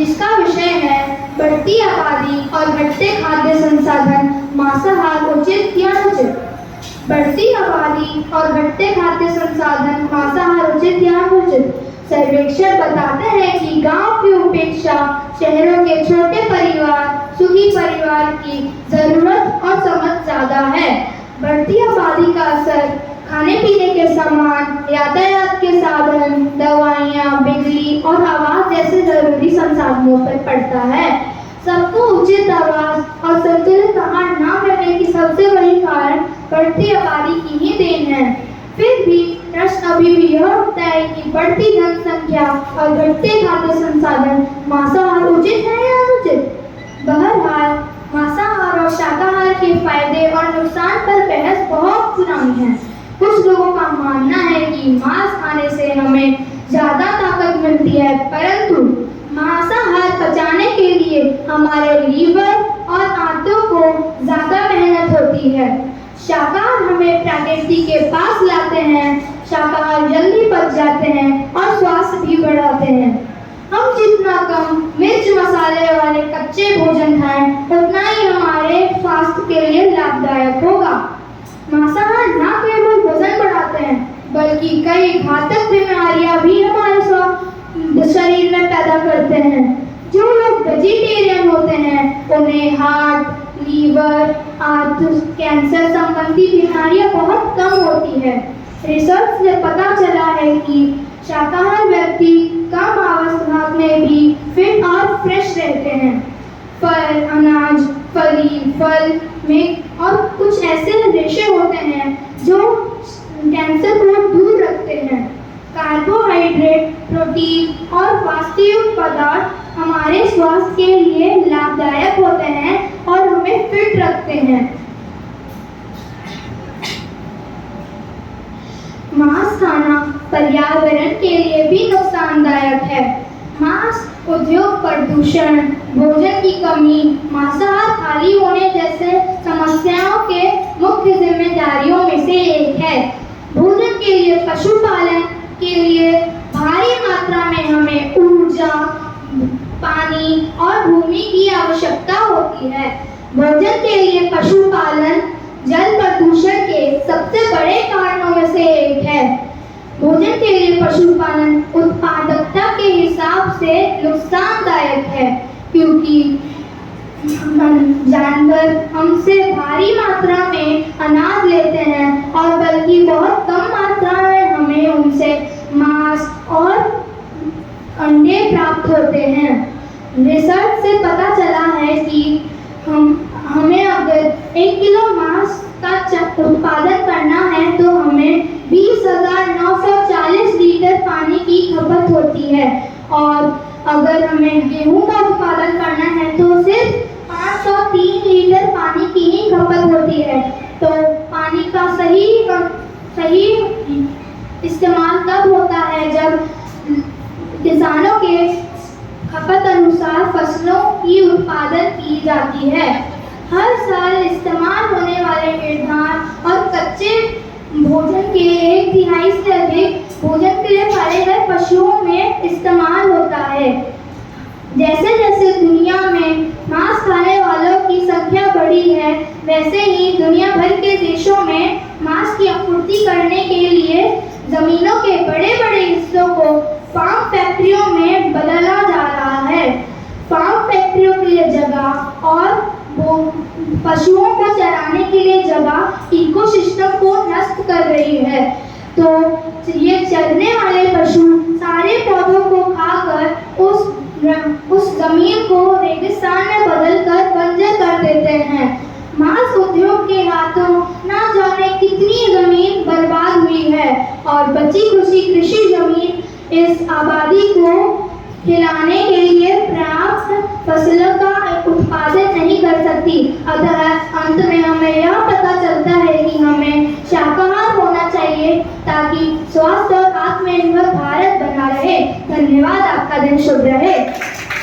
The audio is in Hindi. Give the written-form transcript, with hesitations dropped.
जिसका विषय है बढ़ती आबादी और घटते खाद्य संसाधन, मांसाहार उचित या अनुचित। बढ़ती आबादी और घटते खाद्य संसाधन, मांसाहार उचित या अनुचित। सर्वेक्षण बताते हैं कि गांव की उपेक्षा शहरों के छोटे परिवार, सुखी परिवार की जरूरत और समझ ज्यादा है। बढ़ती आबादी का असर खाने पीने के सामान, यातायात के साधन, दवाइयाँ, बिजली और आवास जैसे जरूरी संसाधनों पर पड़ता है। सबको उचित आवास और संतुलित आहार न मिलने की सबसे बड़ी कारण बढ़ती आबादी की ही देन है। फिर भी प्रश्न अभी भी यह उठता है कि बढ़ती जनसंख्या और घटते खाद्य संसाधन, मांसाहार उचित है या अनुचित। बहरहाल मांसाहार और शाकाहार के फायदे और नुकसान पर बहस बहुत पुरानी है। कुछ लोगों का मानना है कि मांस खाने से हमें ज्यादा ताकत मिलती है, परंतु मांसाहार पचाने के लिए हमारे लीवर और आंतों को ज्यादा मेहनत होती है। शाकाहार हमें प्रकृति के पास लाते हैं, शाकाहार जल्दी पच जाते हैं और स्वास्थ्य भी बढ़ाते हैं। हम जितना कम मिर्च मसाले वाले कच्चे भोजन खाएं, उतना ही हमारे स्वास्थ्य के लिए लाभदायक होगा। मांसाहार न केवल वजन बढ़ाते हैं, बल्कि कई घातक बीमारियां भी हमारे शरीर में पैदा करते हैं। जो लोग वेजिटेरियन होते हैं, उन्हें हार्ट, लीवर, कैंसर संबंधी बीमारियां बहुत कम होती है। रिसर्च से पता चला है कि शाकाहार व्यक्ति कम अवस्था में भी फिट और फ्रेश रहते हैं। फल, अनाज, फल में और कुछ ऐसे रेशे होते हैं जो कैंसर को दूर रखते हैं। कार्बोहाइड्रेट, प्रोटीन और फास्टयुक्त पदार्थ हमारे स्वास्थ्य के लिए लाभदायक होते हैं और हमें फिट रखते हैं। मांस खाना पर्यावरण के लिए भी नुकसानदायक है। मांस उद्योग, प्रदूषण, भोजन की कमी, मांसाहार खाली होने जैसे समस्याओं के मुख्य जिम्मेदारियों में से एक है। भोजन के लिए पशुपालन के लिए भारी मात्रा में हमें ऊर्जा, पानी और भूमि की आवश्यकता होती है। भोजन के लिए पशुपालन जल प्रदूषण के सबसे बड़े कारणों में से एक है। भोजन के लिए पशुपालन उत्पादकता के हिसाब से नुकसानदायक है, क्योंकि जानवर हमसे भारी मात्रा में अनाज लेते हैं और बल्कि बहुत कम मात्रा में हमें उनसे मांस और अंडे प्राप्त होते हैं। रिसर्च से पता चला है कि हमें अगर 1 किलो मांस का उत्पादन करना है तो हमें 20,940 लीटर पानी की खपत होती है, और अगर हमें गेहूं का उत्पादन करना है तो सिर्फ 503 लीटर पानी की ही खपत होती है। तो पानी का सही इस्तेमाल तब होता है जब किसानों के खपत अनुसार फसलों की उत्पादन की जाती है। हर साल इस्तेमाल होने वाले ईंधन और कच्चे भोजन के 1/3 से अधिक भोजन के लिए पाले गए पशुओं में इस्तेमाल होता है। जैसे जैसे दुनिया में मांस खाने वालों की संख्या बढ़ी है, वैसे ही दुनिया भर के देशों में मांस की आपूर्ति करने के लिए जमीनों के बड़े बड़े हिस्सों को फार्म फैक्ट्रियों में बदला जा रहा है। फार्म फैक्ट्रियों के लिए जगह और पशुओं को चराने के लिए जगह इकोसिस्टम को नष्ट कर रही है। तो ये चरने वाले पशु सारे पौधों को खाकर उस जमीन को रेगिस्तान में बदलकर बंजर कर देते हैं। मांस उद्योग के हाथों न जाने कितनी जमीन बर्बाद हुई है, और बची खुची कृषि जमीन इस आबादी को खिलाने के लिए पर्याप्त फसलों का उत्पादन नहीं कर सकती। अतः अंत में हमें यह पता चलता है कि हमें शाकाहार होना चाहिए ताकि स्वस्थ और आत्मनिर्भर भारत बना रहे। धन्यवाद। आपका दिन शुभ रहे।